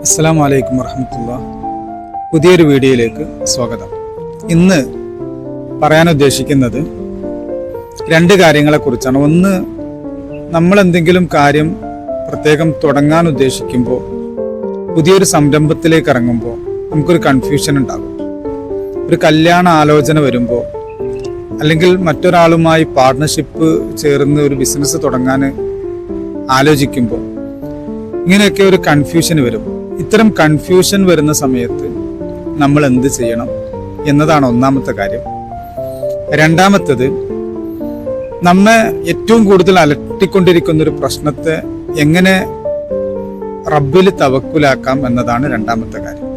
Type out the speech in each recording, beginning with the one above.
അസ്സലാമു അലൈക്കും വറഹ്മത്തുള്ളാഹി. പുതിയൊരു വീഡിയോയിലേക്ക് സ്വാഗതം. ഇന്ന് പറയാൻ ഉദ്ദേശിക്കുന്നത് രണ്ട് കാര്യങ്ങളെക്കുറിച്ചാണ്. ഒന്ന്, നമ്മൾ എന്തെങ്കിലും കാര്യം പ്രത്യേകം തുടങ്ങാൻ ഉദ്ദേശിക്കുമ്പോൾ, പുതിയൊരു സംരംഭത്തിലേക്ക് ഇറങ്ങുമ്പോൾ നമുക്കൊരു കൺഫ്യൂഷൻ ഉണ്ടാകും. ഒരു കല്യാണ ആലോചന വരുമ്പോൾ, അല്ലെങ്കിൽ മറ്റൊരാളുമായി പാർട്ട്ണർഷിപ്പ് ചേർന്ന് ഒരു ബിസിനസ് തുടങ്ങാൻ ആലോചിക്കുമ്പോൾ ഇങ്ങനെയൊക്കെ ഒരു കൺഫ്യൂഷൻ വരും. ഇത്തരം കൺഫ്യൂഷൻ വരുന്ന സമയത്ത് നമ്മൾ എന്ത് ചെയ്യണം എന്നതാണ് ഒന്നാമത്തെ കാര്യം. രണ്ടാമത്തേത്, നമ്മെ ഏറ്റവും കൂടുതൽ അലട്ടിക്കൊണ്ടിരിക്കുന്ന ഒരു പ്രശ്നത്തെ എങ്ങനെ റബ്ബിൽ തവക്കുലാക്കാം എന്നതാണ് രണ്ടാമത്തെ കാര്യം.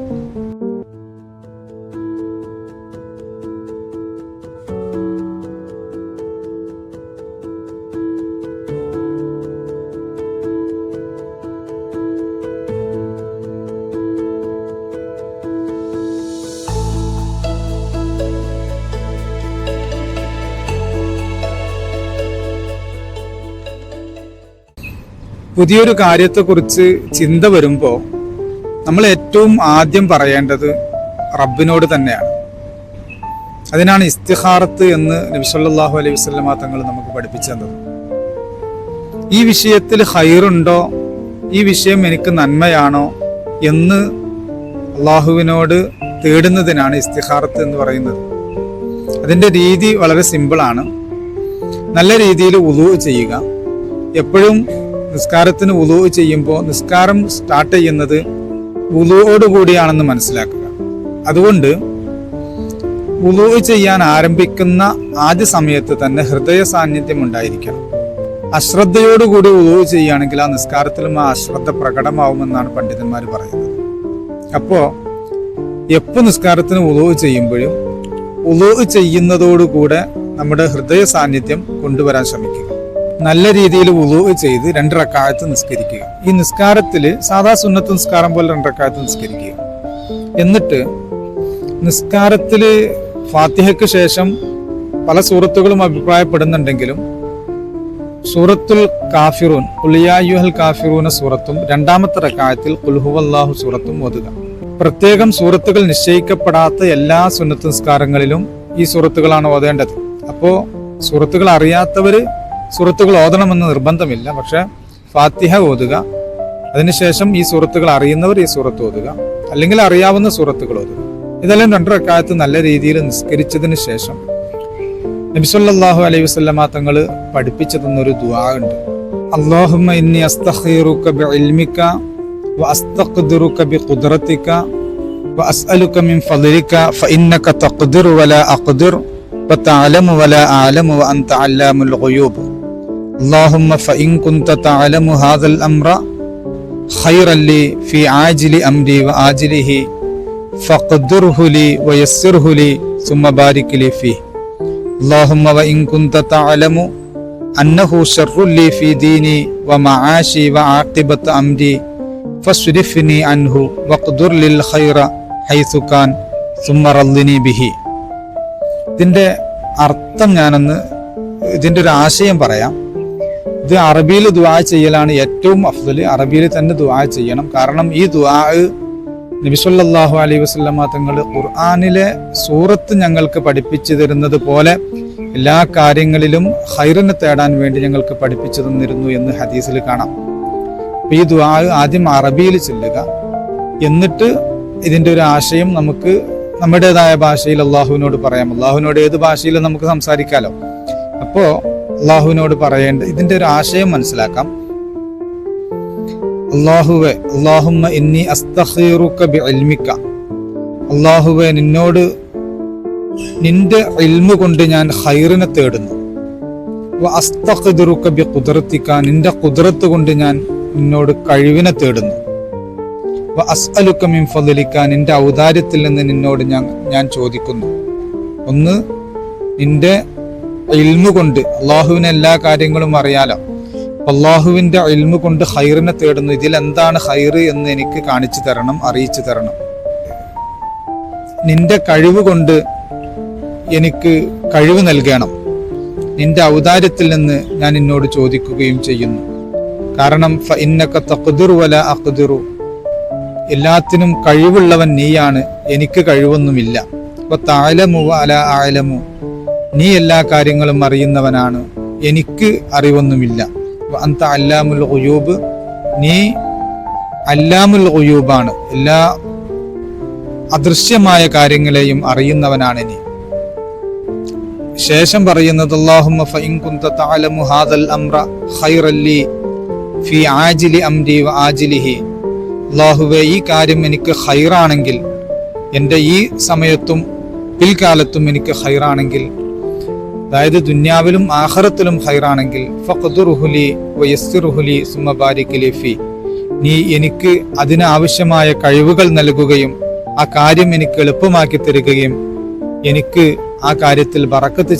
പുതിയൊരു കാര്യത്തെക്കുറിച്ച് ചിന്ത വരുമ്പോൾ നമ്മൾ ഏറ്റവും ആദ്യം പറയേണ്ടത് റബ്ബിനോട് തന്നെയാണ്. അതിനാണ് ഇസ്തിഖാറത്ത് എന്ന് നബി സല്ലല്ലാഹു അലൈഹി വസല്ലമ തങ്ങൾ നമുക്ക് പഠിപ്പിച്ചു തന്നത്. ഈ വിഷയത്തിൽ ഖൈറുണ്ടോ, ഈ വിഷയം എനിക്ക് നന്മയാണോ എന്ന് അള്ളാഹുവിനോട് തേടുന്നതിനാണ് ഇസ്തിഖാറത്ത് എന്ന് പറയുന്നത്. അതിൻ്റെ രീതി വളരെ സിമ്പിളാണ്. നല്ല രീതിയിൽ വുളൂ ചെയ്യുക. എപ്പോഴും നിസ്കാരത്തിന് വുളൂ ചെയ്യുമ്പോൾ നിസ്കാരം സ്റ്റാർട്ട് ചെയ്യുന്നത് വുളൂയോടുകൂടിയാണെന്ന് മനസ്സിലാക്കുക. അതുകൊണ്ട് വുളൂ ചെയ്യാൻ ആരംഭിക്കുന്ന ആദ്യ സമയത്ത് തന്നെ ഹൃദയ സാന്നിധ്യം ഉണ്ടായിരിക്കണം. അശ്രദ്ധയോടുകൂടി വുളൂ ചെയ്യുകയാണെങ്കിൽ ആ നിസ്കാരത്തിലും ആ അശ്രദ്ധ പ്രകടമാവുമെന്നാണ് പണ്ഡിതന്മാർ പറയുന്നത്. അപ്പോൾ എപ്പോൾ നിസ്കാരത്തിന് വുളൂ ചെയ്യുമ്പോഴും വുളൂ ചെയ്യുന്നതോടുകൂടെ നമ്മുടെ ഹൃദയ സാന്നിധ്യം കൊണ്ടുവരാൻ ശ്രമിക്കുക. നല്ല രീതിയിൽ വുളൂ ചെയ്ത് 2 റക്അത്ത് നിസ്കരിക്കുക. ഈ നിസ്കാരത്തിൽ സാധാ സുന്നത്ത് നിസ്കാരം പോലെ 2 റക്അത്ത് നിസ്കരിക്കുക. എന്നിട്ട് നിസ്കാരത്തിൽ ഫാത്തിഹയ്ക്ക് ശേഷം പല സൂറത്തുകളും അഭിപ്രായപ്പെടുന്നുണ്ടെങ്കിലും സൂറത്തുൽ കാഫിറൂൻ, ഖുൽ യാ അയ്യുഹൽ കാഫിറൂന സൂറത്തും രണ്ടാമത്തെ റക്അത്തിൽ ഖുൽ ഹുവല്ലാഹു സൂറത്തും ഓതുക. പ്രത്യേകം സൂറത്തുകൾ നിശ്ചയിക്കപ്പെടാത്ത എല്ലാ സുന്നത്ത് നിസ്കാരങ്ങളിലും ഈ സൂറത്തുകളാണ് ഓതേണ്ടത്. അപ്പോൾ സൂറത്തുകൾ അറിയാത്തവർ സൂറത്തുകൾ ഓതണമെന്ന് നിർബന്ധമില്ല. പക്ഷെ ഫാത്തിഹ ഓതുക. അതിനുശേഷം ഈ സൂറത്തുകൾ അറിയുന്നവർ ഈ സൂറത്ത് ഓതുക, അല്ലെങ്കിൽ അറിയാവുന്ന സൂറത്തുകൾ ഓതുക. ഇതെല്ലാം 2 റക്അത്ത് നല്ല രീതിയിൽ നിസ്കരിച്ചതിന് ശേഷം നബി സല്ലല്ലാഹു അലൈഹി വസല്ലമ തങ്ങൾ പഠിപ്പിച്ചു തന്നൊരു ദുആ ഉണ്ട്. അല്ലാഹുമ്മ ഇന്നി അസ്തഖീറുക ബിഇൽമിക വഅസ്തഖ്ദിറുക ബിഖുദ്റതിക വഅസ്അലുക മിൻ ഫളിക ഫഇന്നക തഖ്ദിറു വലാ അഖ്ദിർ വതഅലമു വലാ അഅലമു വഅൻത അല്ലാമുൽ ഗുയൂബ്. اللهم فإن كنت تعلم هذا الأمر خيرا لي في عاجل أمري وآجله فقدره لي ويسره لي ثم بارك لي فيه. اللهم وإن كنت تعلم أنه شر لي في ديني ومعاشي وعاقبة أمري فاصرفني عنه واقدر لي الخير حيث كان ثم رضني به. ഇതിൻ്റെ അർത്ഥം ഇതിൻ്റെ ഒരു ആശയം പറയാം. ഇത് അറബിയിൽ ദുആ ചെയ്യലാണ് ഏറ്റവും അഫ്ദൽ. അറബിയിൽ തന്നെ ദുആ ചെയ്യണം. കാരണം ഈ ദുആ നബി സല്ലല്ലാഹു അലൈഹി വസല്ലമ തങ്ങൾ ഖുർആനിലെ സൂറത്ത് ഞങ്ങൾക്ക് പഠിപ്പിച്ചു തരുന്നത് പോലെ എല്ലാ കാര്യങ്ങളിലും ഖൈറിനെ തേടാൻ വേണ്ടി ഞങ്ങൾക്ക് പഠിപ്പിച്ചു തന്നിരുന്നു എന്ന് ഹദീസിൽ കാണാം. ഈ ദുആ ആദ്യം അറബിയിൽ ചൊല്ലുക. എന്നിട്ട് ഇതിൻ്റെ ഒരു ആശയം നമുക്ക് നമ്മുടേതായ ഭാഷയിൽ അള്ളാഹുവിനോട് പറയാം. അള്ളാഹുവിനോട് ഏത് ഭാഷയിലും നമുക്ക് സംസാരിക്കാമല്ലോ. അപ്പോൾ അള്ളാഹുവിനോട് പറയേണ്ട ഇതിൻ്റെ ഒരു ആശയം മനസ്സിലാക്കാം. അല്ലാഹുവേ, അല്ലാഹുമ്മ ഇന്നി അസ്തഖീറുക ബിഇൽമിക. അല്ലാഹുവേ, നിന്നോട് നിന്റെ ഇൽമു കൊണ്ട് ഞാൻ ഖൈറിനെ തേടുന്നു. വഅസ്തഖ്ദിറുക ബിഖുദ്റതിക, നിന്റെ ഖുദ്റത്ത് കൊണ്ട് ഞാൻ നിന്നോട് കഴിവിനെ തേടുന്നു. വഅസ്അലുക മിൻ ഫളിക, നിന്റെ ഔദാര്യത്തിൽ നിന്ന് നിന്നോട് ഞാൻ ചോദിക്കുന്നു. ഒന്ന്, നിന്റെ ഇൽമു കൊണ്ട്, അള്ളാഹുവിന് എല്ലാ കാര്യങ്ങളും അറിയാലോ. അള്ളാഹുവിന്റെ ഇൽമു കൊണ്ട് ഖൈറിനെ തേടുന്നു. ഇതിൽ എന്താണ് ഖൈറ് എന്ന് എനിക്ക് കാണിച്ചു തരണം, അറിയിച്ചു തരണം. നിന്റെ കഴിവ് കൊണ്ട് എനിക്ക് കഴിവ് നൽകണം. നിന്റെ ഔദാര്യത്തിൽ നിന്ന് ഞാൻ നിന്നോട് ചോദിക്കുകയും ചെയ്യുന്നു. കാരണം ഫഇന്നക തഖ്ദിറു വലാ അഖ്ദിറു, എല്ലാത്തിനും കഴിവുള്ളവൻ നീയാണ്, എനിക്ക് കഴിവൊന്നുമില്ല. അപ്പൊ തഅലമു വല അഅലമു, നീ എല്ലാ കാര്യങ്ങളും അറിയുന്നവനാണ്, എനിക്ക് അറിവൊന്നുമില്ല. അൻത അല്ലാമുൽ ഗുയൂബ്, നീ അല്ലാമുൽ ഗുയൂബാണ്, എല്ലാ അദൃശ്യമായ കാര്യങ്ങളെയും അറിയുന്നവനാണ് നീ. ശേഷം പറയുന്നത് അല്ലാഹുമ്മ ഫഇൻ കുൻത തഅലമു ഹാദൽ അംറ ഖൈറൻ ലീ ഫീ ആജിലി അംരി വ ആജിലിഹി, അല്ലാഹുവേ ഈ കാര്യം എനിക്ക് ഖൈറാണെങ്കിൽ, എൻ്റെ ഈ സമയത്തും പിൽക്കാലത്തും എനിക്ക് ഖൈറാണെങ്കിൽ, അതായത് ദുന്യാവിലും ആഖിറത്തിലും ഖൈറാണെങ്കിൽ, ഫഖ്ദുർഹു ലീ വയസ്സിർഹു ലീ സുമ്മ ബാരിക് ലീ ഫീ, നീ എനിക്ക് അതിനാവശ്യമായ കഴിവുകൾ നൽകുകയും ആ കാര്യം എനിക്ക് എളുപ്പമാക്കി തരികയും എനിക്ക് ആ കാര്യത്തിൽ ബറക്കത്ത്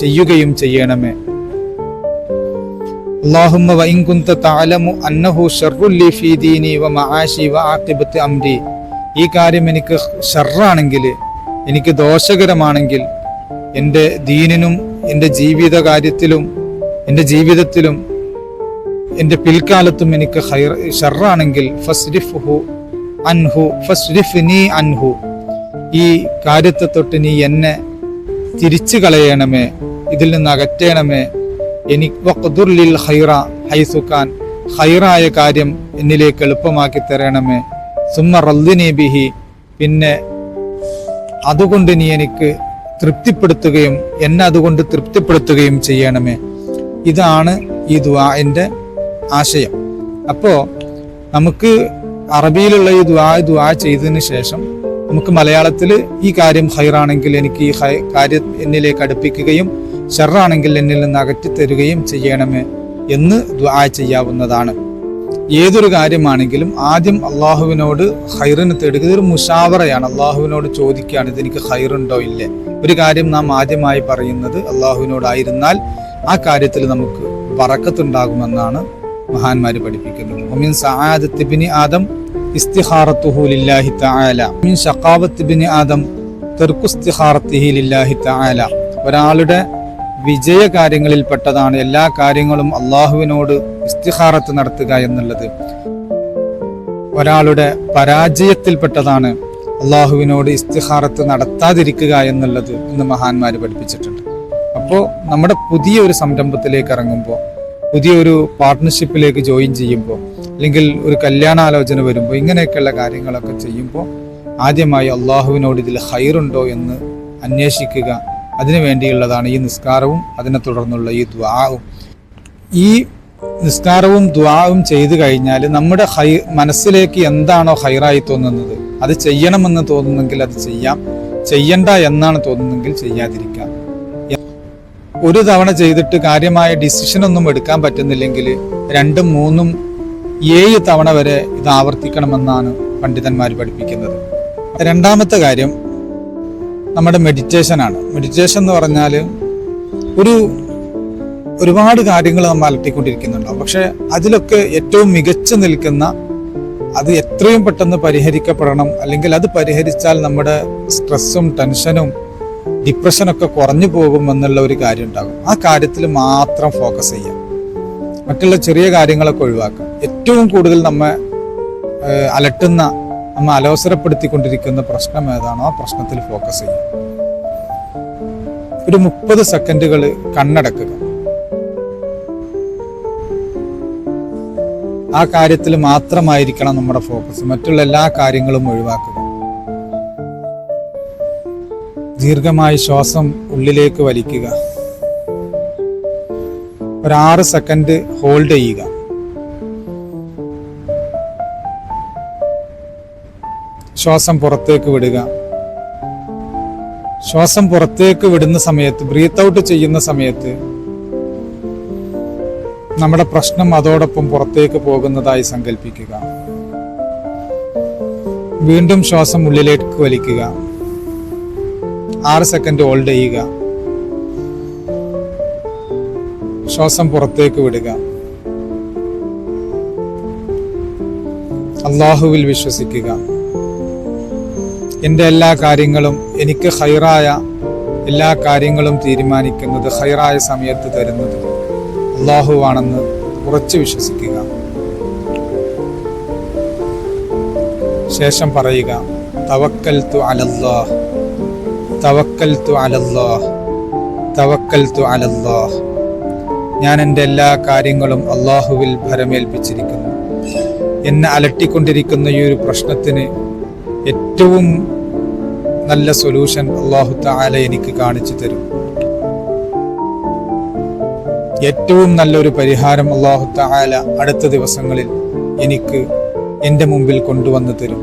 ചെയ്യുകയും ചെയ്യണമേ. അല്ലാഹുമ്മ വഇൻ കുൻത തഅലമു അന്നഹു ശർറുൽ ലീ ഫീ ദീനി വ മആശി വ ആഖിബത്തി അംരി, ഈ കാര്യം എനിക്ക് ഷർറാണെങ്കിൽ, എനിക്ക് ദോഷകരമാണെങ്കിൽ, എൻ്റെ ദീനിനും എൻ്റെ ജീവിത കാര്യത്തിലും എൻ്റെ ജീവിതത്തിലും എൻ്റെ പിൽക്കാലത്തും എനിക്ക് ഷർറാണെങ്കിൽ, ഫസ്രിഫ്ഹു അൻഹു ഫസ്രിഫ്നി അൻഹു, ഈ കാര്യത്തെ തൊട്ട് നീ എന്നെ തിരിച്ചു കളയണമേ, ഇതിൽ നിന്ന് അകറ്റണമേ. എനിക്ക് വഖ്ദുർ ലിൽ ഖൈറ ഹൈസു കാൻ, ഖൈറായ കാര്യം എന്നിലേക്ക് എളുപ്പമാക്കി തരണമേ. സുമ്മ റദ്ദിനി ബിഹി, പിന്നെ അതുകൊണ്ട് നീ എനിക്ക് തൃപ്തിപ്പെടുത്തുകയും എന്നെ അതുകൊണ്ട് തൃപ്തിപ്പെടുത്തുകയും ചെയ്യണമേ. ഇതാണ് ഈ ദുആഇന്റെ ആശയം. അപ്പോൾ നമുക്ക് അറബിയിലുള്ള ഈ ദുആ ചെയ്തതിന് ശേഷം നമുക്ക് മലയാളത്തിൽ ഈ കാര്യം ഖൈറാണെങ്കിൽ എനിക്ക് ഈ കാര്യം എന്നിലേക്ക് അടുപ്പിക്കുകയും ഷർറാണെങ്കിൽ എന്നിൽ നിന്ന് അകറ്റിത്തരുകയും ചെയ്യണമേ എന്ന് ദുആ ചെയ്യാവുന്നതാണ്. ഏതൊരു കാര്യമാണെങ്കിലും ആദ്യം അള്ളാഹുവിനോട് ഖൈറിന് തേടുക, ഇതൊരു മുഷാവറയാണ്. അള്ളാഹുവിനോട് ചോദിക്കുകയാണ് ഇതെനിക്ക് ഖൈറുണ്ടോ ഇല്ലേ. ഒരു കാര്യം നാം ആദ്യമായി പറയുന്നത് അള്ളാഹുവിനോടായിരുന്നാൽ ആ കാര്യത്തിൽ നമുക്ക് ബറക്കത്തുണ്ടാകുമെന്നാണ് മഹാന്മാര് പഠിപ്പിക്കുന്നത്. മിൻ സആദത്തി ഇബ്നി ആദം ഇസ്തിഖാറത്തുഹു ലില്ലാഹി തആല, മിൻ ശഖാവത്തി ഇബ്നി ആദം തർക്കു ഇസ്തിഖാറത്തിഹി ലില്ലാഹി തആല. ഒരാളുടെ വിജയ കാര്യങ്ങളിൽപ്പെട്ടതാണ് എല്ലാ കാര്യങ്ങളും അള്ളാഹുവിനോട് ഇസ്തിഖാറത്ത് നടത്തുക എന്നുള്ളത്. ഒരാളുടെ പരാജയത്തിൽപ്പെട്ടതാണ് അള്ളാഹുവിനോട് ഇസ്തിഖാറത്ത് നടത്താതിരിക്കുക എന്നുള്ളത് എന്ന് മഹാന്മാര് പഠിപ്പിച്ചിട്ടുണ്ട്. അപ്പോൾ നമ്മുടെ പുതിയ ഒരു സംരംഭത്തിലേക്ക് ഇറങ്ങുമ്പോൾ, പുതിയൊരു പാർട്ട്ണർഷിപ്പിലേക്ക് ജോയിൻ ചെയ്യുമ്പോൾ, അല്ലെങ്കിൽ ഒരു കല്യാണാലോചന വരുമ്പോൾ, ഇങ്ങനെയൊക്കെയുള്ള കാര്യങ്ങളൊക്കെ ചെയ്യുമ്പോൾ ആദ്യമായി അള്ളാഹുവിനോട് ഇതിൽ ഖൈറുണ്ടോ എന്ന് അന്വേഷിക്കുക. അതിനു വേണ്ടിയുള്ളതാണ് ഈ നിസ്കാരവും അതിനെ തുടർന്നുള്ള ഈ ദുആവും. ഈ നിസ്കാരവും ദുആവും ചെയ്തു കഴിഞ്ഞാൽ നമ്മുടെ മനസ്സിലേക്ക് എന്താണോ ഖൈറായി തോന്നുന്നത് അത് ചെയ്യണമെന്ന് തോന്നുന്നെങ്കിൽ അത് ചെയ്യാം, ചെയ്യണ്ട എന്നാണ് തോന്നുന്നെങ്കിൽ ചെയ്യാതിരിക്കാം. ഒരു തവണ ചെയ്തിട്ട് കാര്യമായ ഡിസിഷനൊന്നും എടുക്കാൻ പറ്റുന്നില്ലെങ്കിൽ 2, 3, 7 തവണ വരെ ഇത് ആവർത്തിക്കണമെന്നാണ് പണ്ഡിതന്മാർ പഠിപ്പിക്കുന്നത്. രണ്ടാമത്തെ കാര്യം നമ്മുടെ മെഡിറ്റേഷനാണ്. മെഡിറ്റേഷൻ എന്ന് പറഞ്ഞാൽ ഒരുപാട് കാര്യങ്ങൾ നമ്മൾ അലട്ടിക്കൊണ്ടിരിക്കുന്നുണ്ടാവും. പക്ഷെ അതിലൊക്കെ ഏറ്റവും മികച്ചു നിൽക്കുന്ന, അത് എത്രയും പെട്ടെന്ന് പരിഹരിക്കപ്പെടണം, അല്ലെങ്കിൽ അത് പരിഹരിച്ചാൽ നമ്മുടെ സ്ട്രെസ്സും ടെൻഷനും ഡിപ്രഷനൊക്കെ കുറഞ്ഞു പോകും എന്നുള്ള ഒരു കാര്യം ഉണ്ടാകും. ആ കാര്യത്തിൽ മാത്രം ഫോക്കസ് ചെയ്യാം, മറ്റുള്ള ചെറിയ കാര്യങ്ങളൊക്കെ ഒഴിവാക്കാം. ഏറ്റവും കൂടുതൽ നമ്മെ അലട്ടുന്ന, നമ്മെ അലോസരപ്പെടുത്തിക്കൊണ്ടിരിക്കുന്ന പ്രശ്നം ഏതാണോ ആ പ്രശ്നത്തിൽ ഫോക്കസ് ചെയ്യാം. ഒരു 30 സെക്കൻഡുകൾ കണ്ണടക്കുക. ആ കാര്യത്തിൽ മാത്രമായിരിക്കണം നമ്മുടെ ഫോക്കസ്, മറ്റുള്ള എല്ലാ കാര്യങ്ങളും ഒഴിവാക്കുക. ദീർഘമായി ശ്വാസം ഉള്ളിലേക്ക് വലിക്കുക. ഒരു 6 സെക്കൻഡ് ഹോൾഡ് ചെയ്യുക. ശ്വാസം പുറത്തേക്ക് വിടുക. ശ്വാസം പുറത്തേക്ക് വിടുന്ന സമയത്ത്, ബ്രീത്ത് ഔട്ട് ചെയ്യുന്ന സമയത്ത് നമ്മുടെ പ്രശ്നം അതോടൊപ്പം പുറത്തേക്ക് പോകുന്നതായി സങ്കല്പിക്കുക. വീണ്ടും ശ്വാസം ഉള്ളിലേക്ക് വലിക്കുക. 6 സെക്കൻഡ് ഹോൾഡ് ചെയ്യുക. ശ്വാസം പുറത്തേക്ക് വിടുക. അല്ലാഹുവിൽ വിശ്വസിക്കുക. എൻ്റെ എല്ലാ കാര്യങ്ങളും, എനിക്ക് ഖൈറായ എല്ലാ കാര്യങ്ങളും തീരുമാനിക്കുന്നത്, ഖൈറായ സമയത്ത് തരുന്നത് അല്ലാഹുവാണെന്ന് ഉറച്ചു വിശ്വസിക്കുക. ശേഷം പറയുക തവക്കൽതു അലല്ലാഹ്, തവക്കൽതു അലല്ലാഹ്, തവക്കൽതു അലല്ലാഹ്. ഞാൻ എൻ്റെ എല്ലാ കാര്യങ്ങളും അള്ളാഹുവിൽ ഭരമേൽപ്പിച്ചിരിക്കുന്നു. എന്നെ അലട്ടിക്കൊണ്ടിരിക്കുന്ന ഈ ഒരു പ്രശ്നത്തിന് ഏറ്റവും നല്ല സൊല്യൂഷൻ അല്ലാഹു തആല എനിക്ക് കാണിച്ചു തരും. ഏറ്റവും നല്ലൊരു പരിഹാരം അല്ലാഹു തആല അടുത്ത ദിവസങ്ങളിൽ എനിക്ക് എൻ്റെ മുമ്പിൽ കൊണ്ടുവന്നു തരും.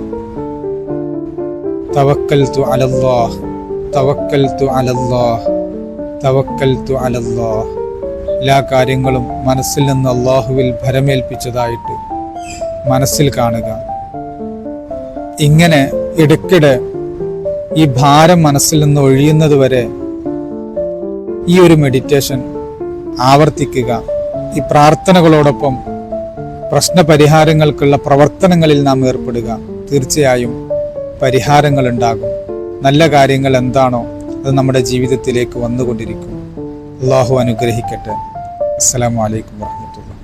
തവക്കൽതു അലല്ലാഹ്, തവക്കൽതു അലല്ലാഹ്, തവക്കൽതു അലല്ലാഹ്. എല്ലാ കാര്യങ്ങളും മനസ്സിൽ നിന്ന് അള്ളാഹുവിൽ ഭരമേൽപ്പിച്ചതായിട്ട് മനസ്സിൽ കാണുക. ഇങ്ങനെ ഇടയ്ക്കിടെ ഈ ഭാരം മനസ്സിൽ നിന്ന് ഒഴിയുന്നത് വരെ ഈ ഒരു മെഡിറ്റേഷൻ ആവർത്തിക്കുക. ഈ പ്രാർത്ഥനകളോടൊപ്പം പ്രശ്നപരിഹാരങ്ങൾക്കുള്ള പ്രവർത്തനങ്ങളിൽ നാം ഏർപ്പെടുക. തീർച്ചയായും പരിഹാരങ്ങൾ ഉണ്ടാകും. നല്ല കാര്യങ്ങൾ എന്താണോ അത് നമ്മുടെ ജീവിതത്തിലേക്ക് വന്നുകൊണ്ടിരിക്കും. അള്ളാഹു അനുഗ്രഹിക്കട്ടെ. അസ്സലാമു അലൈക്കും വറഹ്മത്തുള്ളാഹി.